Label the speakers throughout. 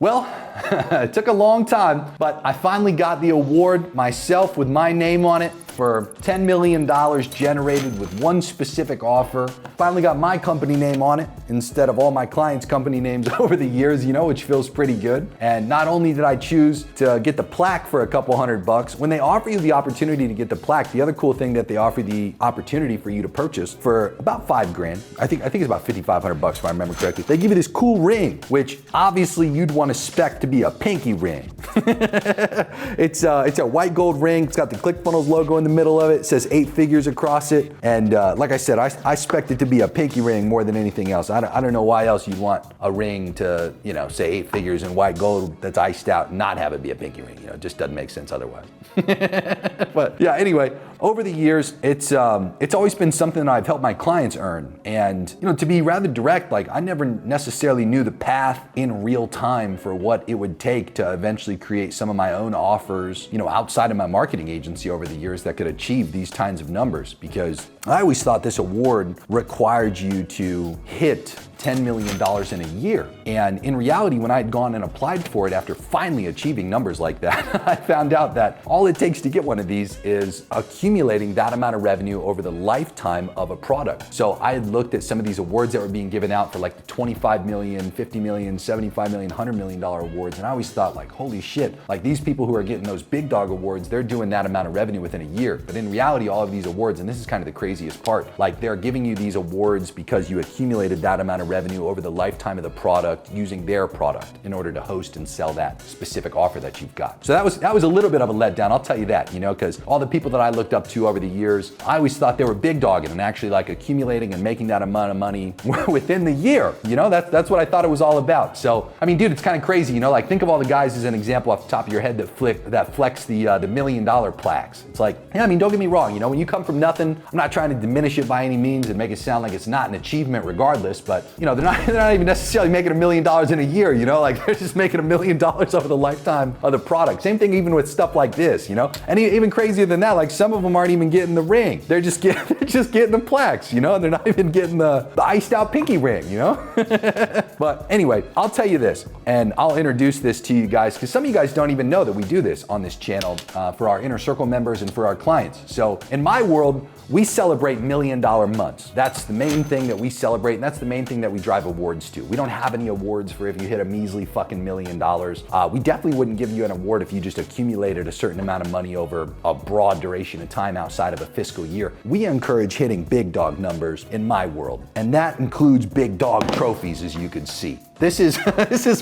Speaker 1: Well, it took a long time, but I finally got the award myself with my name on it for $10 million generated with one specific offer. Finally got my company name on it instead of all my clients' company names over the years, which feels pretty good. And not only did I choose to get the plaque for a couple $100, when they offer you the opportunity to get the plaque, the other cool thing that they offer the opportunity for you to purchase for about $5,000, I think it's about $5,500 if I remember correctly. They give you this cool ring, which obviously you'd want to spec to be a pinky ring. It's a white gold ring. It's got the ClickFunnels logo in the middle of it. It says 8 figures across it. And like I said, I spec it to be a pinky ring more than anything else. I don't know why else you'd want a ring to, say 8 figures in white gold that's iced out and not have it be a pinky ring. It just doesn't make sense otherwise. But yeah, anyway, over the years, it's always been something that I've helped my clients earn. And, to be rather direct, I never necessarily knew the path in real time for what it would take to eventually create some of my own offers, outside of my marketing agency over the years that could achieve these kinds of numbers, because I always thought this award required you to hit $10 million in a year. And in reality, when I had gone and applied for it after finally achieving numbers like that, I found out that all it takes to get one of these is accumulating that amount of revenue over the lifetime of a product. So I had looked at some of these awards that were being given out for the 25 million, 50 million, 75 million, $100 million awards. And I always thought holy shit, these people who are getting those big dog awards, they're doing that amount of revenue within a year. But in reality, all of these awards, and this is kind of the craziest part, they're giving you these awards because you accumulated that amount of revenue over the lifetime of the product using their product in order to host and sell that specific offer that you've got. So that was a little bit of a letdown, I'll tell you that, because all the people that I looked up to over the years, I always thought they were big dogging and actually accumulating and making that amount of money within the year. That's what I thought it was all about. So, dude, it's kind of crazy, think of all the guys as an example off the top of your head that flex the $1 million plaques. It's don't get me wrong, when you come from nothing, I'm not trying to diminish it by any means and make it sound like it's not an achievement regardless, but they're not even necessarily making $1 million in a year, they're just making $1 million over the lifetime of the product. Same thing even with stuff like this, and even crazier than that, some of them aren't even getting the ring. They're just getting the plaques, and they're not even getting the iced out pinky ring, But anyway, I'll tell you this, and I'll introduce this to you guys, because some of you guys don't even know that we do this on this channel for our Inner Circle members and for our clients. So in my world, we celebrate $1 million months. That's the main thing that we celebrate, and that's the main thing that we drive awards to. We don't have any awards for if you hit a measly fucking $1 million. We definitely wouldn't give you an award if you just accumulated a certain amount of money over a broad duration of time outside of a fiscal year. We encourage hitting big dog numbers in my world, and that includes big dog trophies, as you can see. This is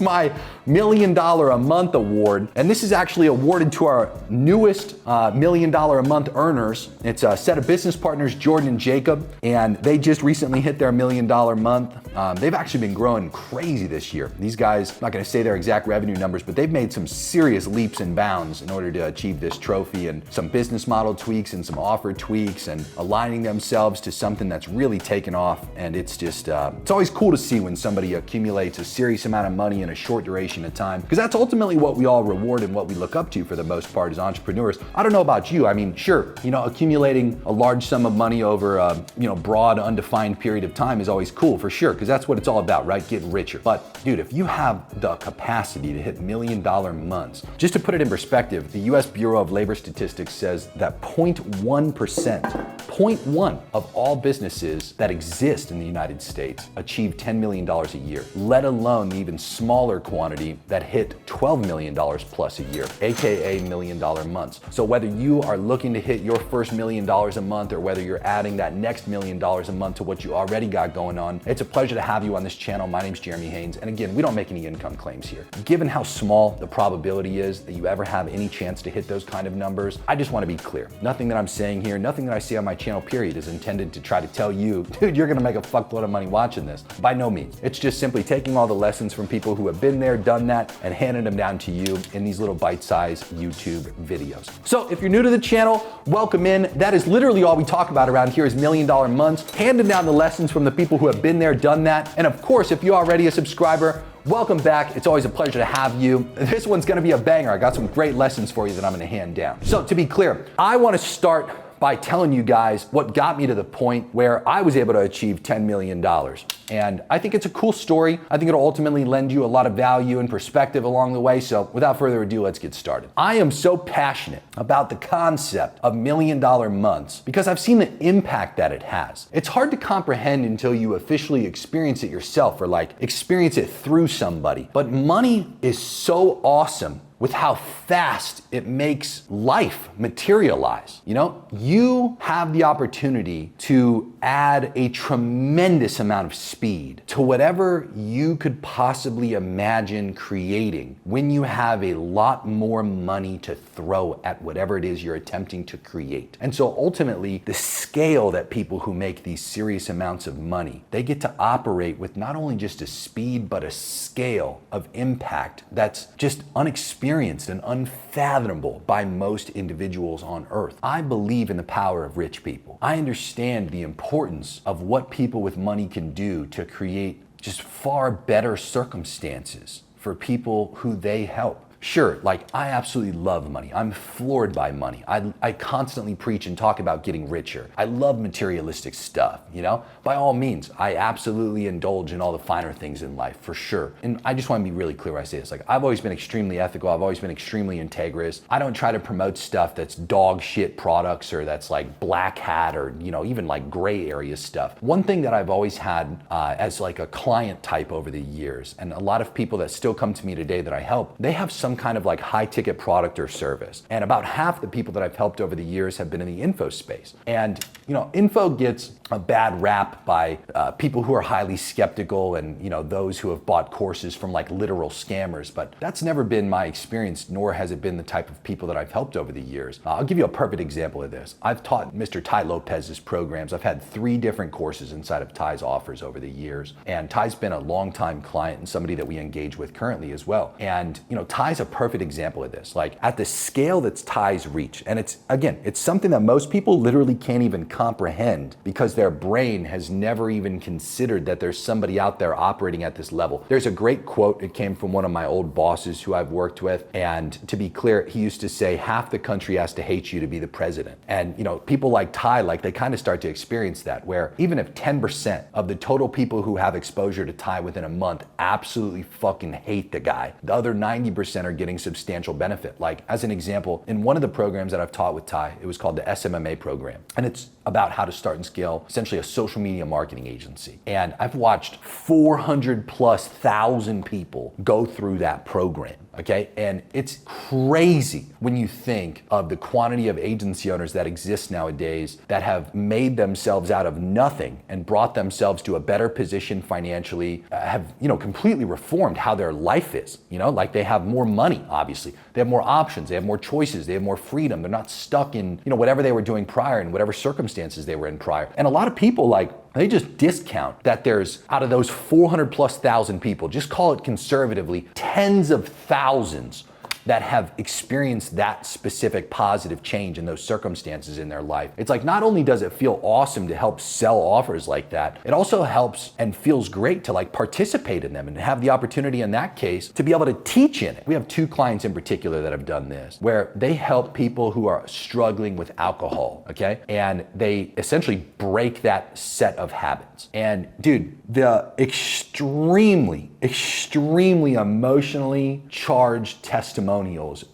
Speaker 1: my $1 million a month award, and this is actually awarded to our newest $1 million a month earners. It's a set of business partners, Jordan and Jacob, and they just recently hit their $1 million month. They've actually been growing crazy this year. These guys, I'm not going to say their exact revenue numbers, but they've made some serious leaps and bounds in order to achieve this trophy, and some business model tweaks and some offer tweaks and aligning themselves to something that's really taken off. And it's just, it's always cool to see when somebody accumulates a serious amount of money in a short duration of time, because that's ultimately what we all reward and what we look up to for the most part as entrepreneurs. I don't know about you. Sure, accumulating a large sum of money over a broad undefined period of time is always cool for sure, because that's what it's all about, right? Getting richer. But dude, if you have the capacity to hit $1 million months, just to put it in perspective, the US Bureau of Labor Statistics says that 0.1% of all businesses that exist in the United States achieve $10 million a year, let alone the even smaller quantity that hit $12 million plus a year, AKA $1 million months. So whether you are looking to hit your first $1 million a month, or whether you're adding that next $1 million a month to what you already got going on, it's a pleasure to have you on this channel. My name's Jeremy Haynes. And again, we don't make any income claims here. Given how small the probability is that you ever have any chance to hit those kind of numbers, I just want to be clear. Nothing that I'm saying here, nothing that I see on my channel, period, is intended to try to tell you, dude, you're going to make a fuckload of money watching this. By no means. It's just simply taking all the lessons from people who have been there, done that, and handing them down to you in these little bite-sized YouTube videos. So if you're new to the channel, welcome in. That is literally all we talk about around here is $1 million months, handing down the lessons from the people who have been there, done that. And of course, if you're already a subscriber, welcome back. It's always a pleasure to have you. This one's gonna be a banger. I got some great lessons for you that I'm gonna hand down. So to be clear, I wanna start start by telling you guys what got me to the point where I was able to achieve $10 million. And I think it's a cool story. I think it'll ultimately lend you a lot of value and perspective along the way. So without further ado, let's get started. I am so passionate about the concept of $1 million months because I've seen the impact that it has. It's hard to comprehend until you officially experience it yourself or like experience it through somebody. But money is so awesome with how fast it makes life materialize. You know, you have the opportunity to add a tremendous amount of speed to whatever you could possibly imagine creating when you have a lot more money to throw at whatever it is you're attempting to create. And so ultimately, the scale that people who make these serious amounts of money, they get to operate with not only just a speed, but a scale of impact that's just unexperienced and unfathomable by most individuals on earth. I believe in the power of rich people. I understand the importance of what people with money can do to create just far better circumstances for people who they help. Sure, like I absolutely love money. I'm floored by money. I constantly preach and talk about getting richer. I love materialistic stuff, you know? By all means, I absolutely indulge in all the finer things in life, for sure. And I just want to be really clear when I say this. Like, I've always been extremely ethical. I've always been extremely integrous. I don't try to promote stuff that's dog shit products or that's like black hat or, you know, even like gray area stuff. One thing that I've always had as like a client type over the years, and a lot of people that still come to me today that I help, they have some kind of like high ticket product or service. And about half the people that I've helped over the years have been in the info space. And, you know, info gets a bad rap by people who are highly skeptical and, you know, those who have bought courses from like literal scammers. But that's never been my experience, nor has it been the type of people that I've helped over the years. I'll give you a perfect example of this. I've taught Mr. Tai Lopez's programs. I've had 3 different courses inside of Tai's offers over the years. And Tai's been a longtime client and somebody that we engage with currently as well. And, you know, Tai's a perfect example of this. Like at the scale that's Tai's reach, and it's, again, it's something that most people literally can't even comprehend because their brain has never even considered that there's somebody out there operating at this level. There's a great quote. It came from one of my old bosses who I've worked with. And to be clear, he used to say, half the country has to hate you to be the president. And, you know, people like Tai, like they kind of start to experience that, where even if 10% of the total people who have exposure to Tai within a month absolutely fucking hate the guy, the other 90% are getting substantial benefit. Like as an example, in one of the programs that I've taught with Tai, it was called the SMMA program. And it's about how to start and scale essentially a social media marketing agency. And I've watched 400,000+ people go through that program. Okay, and it's crazy when you think of the quantity of agency owners that exist nowadays that have made themselves out of nothing and brought themselves to a better position financially, have, you know, completely reformed how their life is. You know, like they have more money, obviously. They have more options, they have more choices, they have more freedom. They're not stuck in, you know, whatever they were doing prior and whatever circumstances they were in prior. And a lot of people, like, they just discount that there's, out of those 400,000+ people, just call it conservatively, tens of thousands that have experienced that specific positive change in those circumstances in their life. It's like, not only does it feel awesome to help sell offers like that, it also helps and feels great to like participate in them and have the opportunity in that case to be able to teach in it. We have 2 clients in particular that have done this, where they help people who are struggling with alcohol, okay? And they essentially break that set of habits. And dude, the extremely emotionally charged testimonials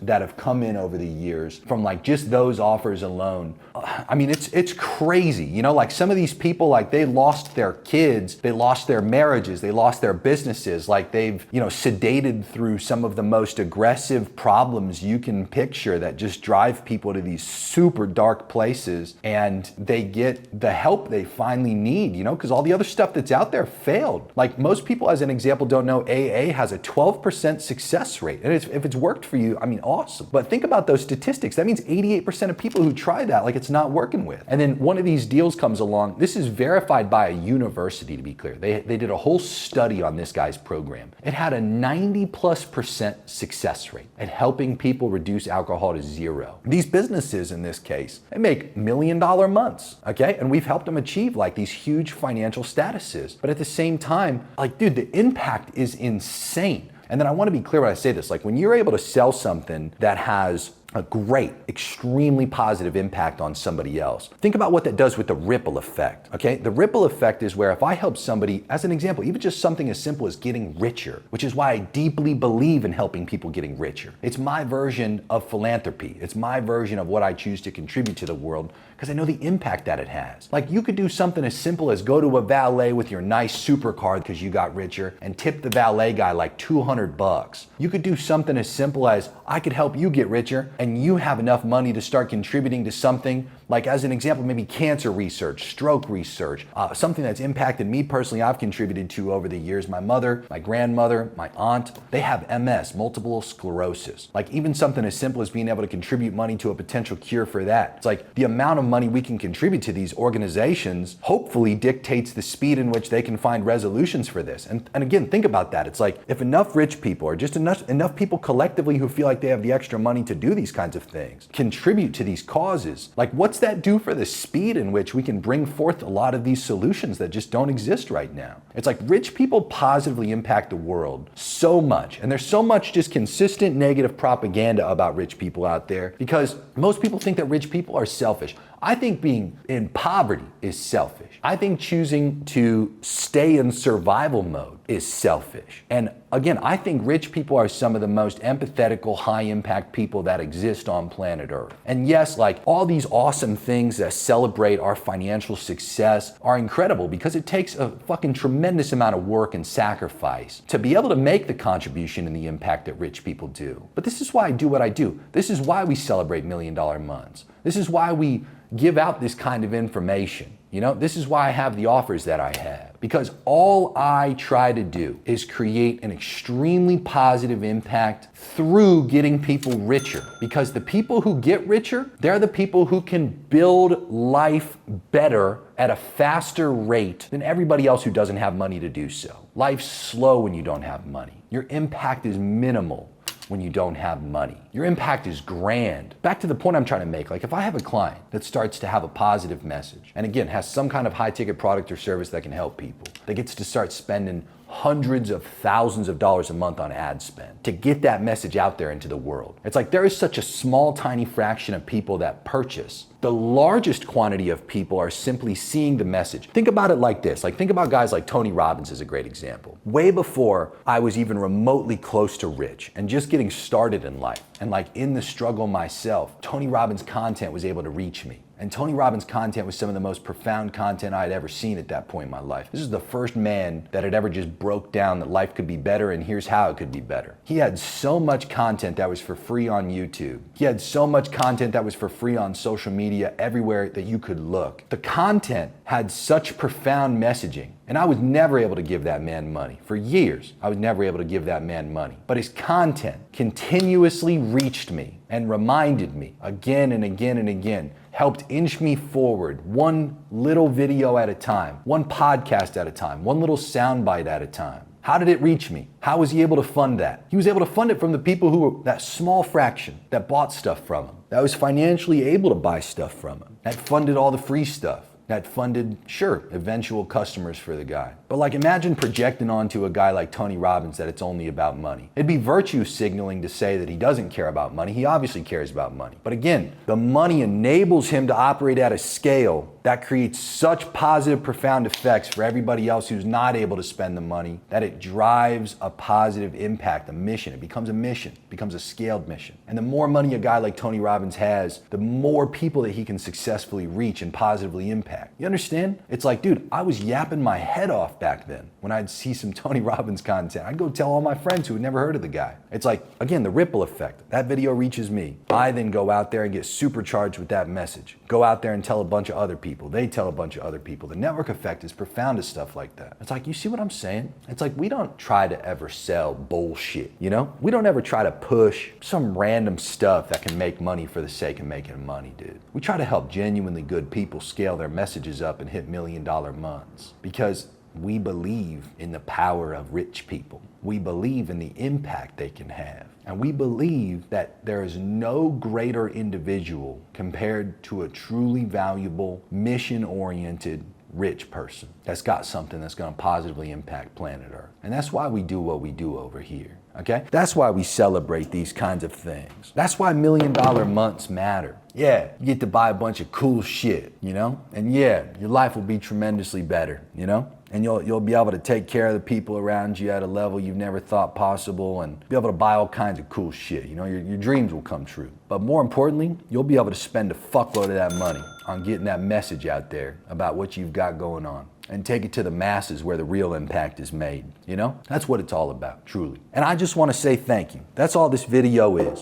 Speaker 1: that have come in over the years from like just those offers alone. I mean, it's crazy. You know, like some of these people, like they lost their kids, they lost their marriages, they lost their businesses. Like they've, you know, sedated through some of the most aggressive problems you can picture that just drive people to these super dark places, and they get the help they finally need, you know, because all the other stuff that's out there failed. Like most people, as an example, don't know AA has a 12% success rate. And if it's worked for you, I mean, awesome. But think about those statistics. That means 88% of people who try that, like it's not working with. And then one of these deals comes along. This is verified by a university, to be clear. They did a whole study on this guy's program. It had a 90+% success rate at helping people reduce alcohol to 0. These businesses in this case, they make $1 million months, okay? And we've helped them achieve like these huge financial statuses. But at the same time, like, dude, the impact is insane. And then I want to be clear when I say this, like when you're able to sell something that has a great, extremely positive impact on somebody else. Think about what that does with the ripple effect, okay? The ripple effect is where if I help somebody, as an example, even just something as simple as getting richer, which is why I deeply believe in helping people getting richer. It's my version of philanthropy. It's my version of what I choose to contribute to the world because I know the impact that it has. Like you could do something as simple as go to a valet with your nice supercar because you got richer and tip the valet guy like $200. You could do something as simple as I could help you get richer and you have enough money to start contributing to something like, as an example, maybe cancer research, stroke research, something that's impacted me personally, I've contributed to over the years. My mother, my grandmother, my aunt, they have MS, multiple sclerosis. Like even something as simple as being able to contribute money to a potential cure for that. It's like the amount of money we can contribute to these organizations hopefully dictates the speed in which they can find resolutions for this. And again, think about that. It's like if enough rich people or just enough people collectively who feel like they have the extra money to do these kinds of things, contribute to these causes, like what's that do for the speed in which we can bring forth a lot of these solutions that just don't exist right now? It's like rich people positively impact the world so much. And there's so much just consistent negative propaganda about rich people out there because most people think that rich people are selfish. I think being in poverty is selfish. I think choosing to stay in survival mode is selfish. And again, I think rich people are some of the most empathetical, high impact people that exist on planet Earth. And yes, like all these awesome things that celebrate our financial success are incredible because it takes a fucking tremendous amount of work and sacrifice to be able to make the contribution and the impact that rich people do. But this is why I do what I do. This is why we celebrate $1 million months. This is why we give out this kind of information. You know, this is why I have the offers that I have, because all I try to do is create an extremely positive impact through getting people richer, because the people who get richer, they're the people who can build life better at a faster rate than everybody else who doesn't have money to do so. Life's slow when you don't have money. Your impact is minimal when you don't have money. Your impact is grand. Back to the point I'm trying to make, like if I have a client that starts to have a positive message, and again, has some kind of high ticket product or service that can help people, that gets to start spending hundreds of thousands of dollars a month on ad spend to get that message out there into the world. It's like there is such a small, tiny fraction of people that purchase. The largest quantity of people are simply seeing the message. Think about it like this. Like think about guys like Tony Robbins is a great example. Way before I was even remotely close to rich and just getting started in life and like in the struggle myself, Tony Robbins' content was able to reach me. And Tony Robbins' content was some of the most profound content I had ever seen at that point in my life. This is the first man that had ever just broke down that life could be better and here's how it could be better. He had so much content that was for free on YouTube. He had so much content that was for free on social media everywhere that you could look. The content had such profound messaging. And I was never able to give that man money. For years, I was never able to give that man money. But his content continuously reached me and reminded me again and again and again, helped inch me forward one little video at a time, one podcast at a time, one little soundbite at a time. How did it reach me? How was he able to fund that? He was able to fund it from the people who were that small fraction that bought stuff from him, that was financially able to buy stuff from him, that funded all the free stuff, that funded, sure, eventual customers for the guy. But like imagine projecting onto a guy like Tony Robbins that it's only about money. It'd be virtue signaling to say that he doesn't care about money. He obviously cares about money. But again, the money enables him to operate at a scale that creates such positive, profound effects for everybody else who's not able to spend the money that it drives a positive impact, a mission. It becomes a mission, it becomes a scaled mission. And the more money a guy like Tony Robbins has, the more people that he can successfully reach and positively impact. You understand? It's like, dude, I was yapping my head off back then when I'd see some Tony Robbins content. I'd go tell all my friends who had never heard of the guy. It's like, again, the ripple effect. That video reaches me. I then go out there and get supercharged with that message. Go out there and tell a bunch of other people. They tell a bunch of other people. The network effect is profound as stuff like that. It's like, you see what I'm saying? It's like we don't try to ever sell bullshit, you know? We don't ever try to push some random stuff that can make money for the sake of making money, dude. We try to help genuinely good people scale their messages up and hit $1 million months because we believe in the power of rich people. We believe in the impact they can have. And we believe that there is no greater individual compared to a truly valuable, mission-oriented, rich person that's got something that's going to positively impact planet Earth. And that's why we do what we do over here. okay? That's why we celebrate these kinds of things. That's why $1 million months matter. Yeah, you get to buy a bunch of cool shit, you know? And yeah, your life will be tremendously better, you know? And you'll be able to take care of the people around you at a level you've never thought possible, and be able to buy all kinds of cool shit. You know, your dreams will come true. But more importantly, you'll be able to spend a fuckload of that money on getting that message out there about what you've got going on, and take it to the masses where the real impact is made. You know, that's what it's all about, truly. And I just want to say thank you. That's all this video is.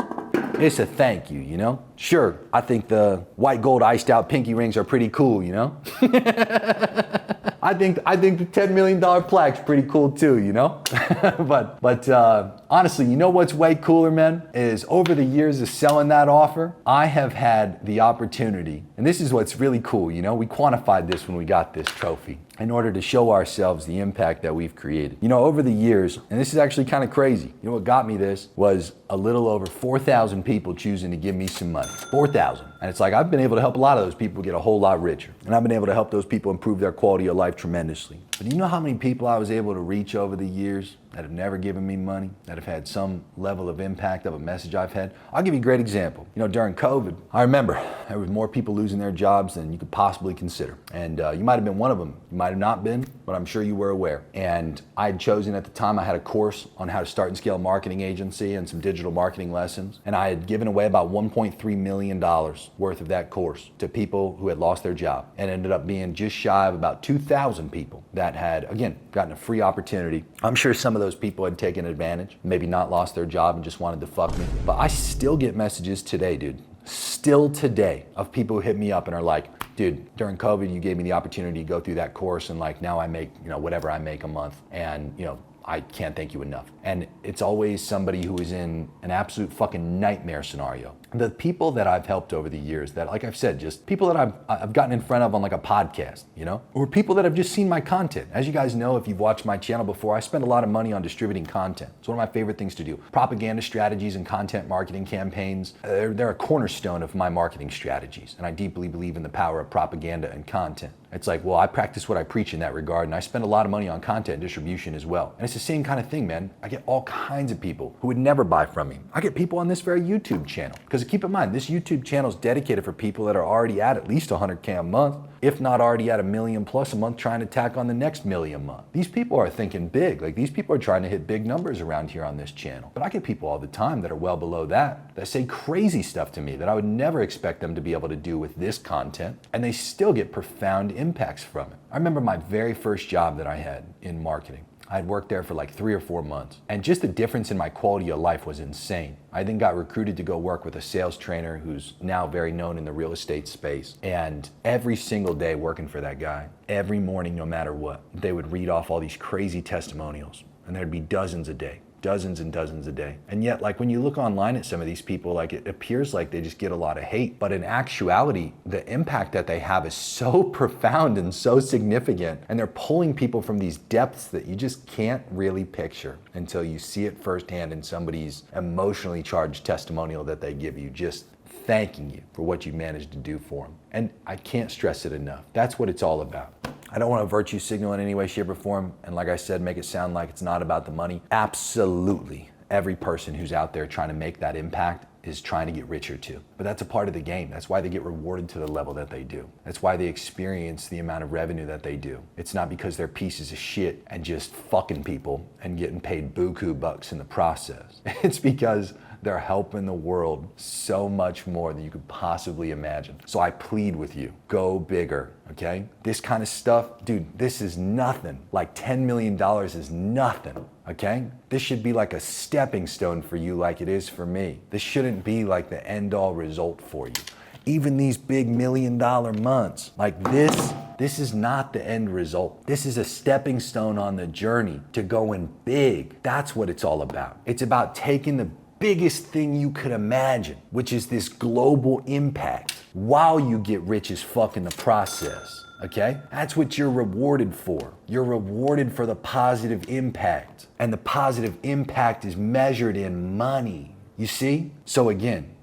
Speaker 1: It's a thank you, you know? Sure, I think the white gold iced out pinky rings are pretty cool, you know? I think the $10 million plaque's pretty cool too, you know? but honestly, you know what's way cooler, man? Is over the years of selling that offer, I have had the opportunity, and this is what's really cool, you know? We quantified this when we got this trophy in order to show ourselves the impact that we've created. You know, over the years, and this is actually kind of crazy, you know what got me this was a little over 4,000 people choosing to give me some money. 4,000. And it's like, I've been able to help a lot of those people get a whole lot richer. And I've been able to help those people improve their quality of life tremendously. But do you know how many people I was able to reach over the years that have never given me money, that have had some level of impact of a message I've had? I'll give you a great example. You know, during COVID, I remember there was more people losing their jobs than you could possibly consider. And you might have been one of them. You might have not been, but I'm sure you were aware. And I had chosen at the time, I had a course on how to start and scale a marketing agency and some digital marketing lessons. And I had given away about $1.3 million worth of that course to people who had lost their job, and ended up being just shy of about 2,000 people that had, again, gotten a free opportunity. I'm sure some of those people had taken advantage, maybe not lost their job and just wanted to fuck me. But I still get messages today, dude, still today, of people who hit me up and are like, dude, during COVID, you gave me the opportunity to go through that course, and like now I make, you know, whatever I make a month, and you know, I can't thank you enough. And it's always somebody who is in an absolute fucking nightmare scenario. The people that I've helped over the years, that, like I've said, just people that I've gotten in front of on like a podcast, you know, or people that have just seen my content. As you guys know, if you've watched my channel before, I spend a lot of money on distributing content. It's one of my favorite things to do. Propaganda strategies and content marketing campaigns, they're a cornerstone of my marketing strategies. And I deeply believe in the power of propaganda and content. It's like, well, I practice what I preach in that regard, and I spend a lot of money on content distribution as well. And it's the same kind of thing, man. I get all kinds of people who would never buy from me. I get people on this very YouTube channel. Because keep in mind, this YouTube channel is dedicated for people that are already at least 100K a month, if not already at $1 million plus a month, trying to tack on the next $1 million a month. These people are thinking big. Like, these people are trying to hit big numbers around here on this channel. But I get people all the time that are well below that say crazy stuff to me that I would never expect them to be able to do with this content, and they still get profound impacts from it. I remember my very first job that I had in marketing. I'd worked there for like 3 or 4 months, and just the difference in my quality of life was insane. I then got recruited to go work with a sales trainer who's now very known in the real estate space. And every single day working for that guy, every morning, no matter what, they would read off all these crazy testimonials, and there'd be dozens a day. Dozens and dozens a day. And yet, like, when you look online at some of these people, like, it appears like they just get a lot of hate. But in actuality, the impact that they have is so profound and so significant. And they're pulling people from these depths that you just can't really picture until you see it firsthand in somebody's emotionally charged testimonial that they give you, just thanking you for what you managed to do for them. And I can't stress it enough. That's what it's all about. I don't want to virtue signal in any way, shape, or form. And like I said, make it sound like it's not about the money. Absolutely. Every person who's out there trying to make that impact is trying to get richer too. But that's a part of the game. That's why they get rewarded to the level that they do. That's why they experience the amount of revenue that they do. It's not because they're pieces of shit and just fucking people and getting paid buku bucks in the process. It's because they're helping the world so much more than you could possibly imagine. So I plead with you, go bigger, okay? This kind of stuff, dude, this is nothing. Like $10 million is nothing, okay? This should be like a stepping stone for you like it is for me. This shouldn't be like the end-all result for you. Even these big $1 million months, like this is not the end result. This is a stepping stone on the journey to going big. That's what it's all about. It's about taking the biggest thing you could imagine, which is this global impact, while you get rich as fuck in the process, okay? That's what you're rewarded for. You're rewarded for the positive impact, and the positive impact is measured in money. You see? So again,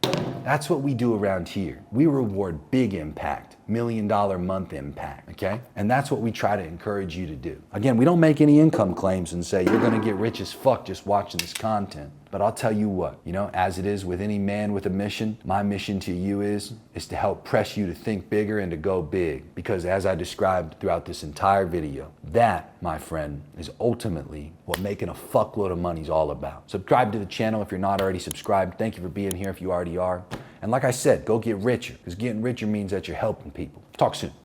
Speaker 1: that's what we do around here. We reward big impact, $1 million month impact, okay? And that's what we try to encourage you to do. Again, we don't make any income claims and say you're gonna get rich as fuck just watching this content. But I'll tell you what, as it is with any man with a mission, my mission to you is to help press you to think bigger and to go big. Because as I described throughout this entire video, that, my friend, is ultimately what making a fuckload of money is all about. Subscribe to the channel if you're not already subscribed. Thank you for being here if you already are. And like I said, go get richer, because getting richer means that you're helping people. Talk soon.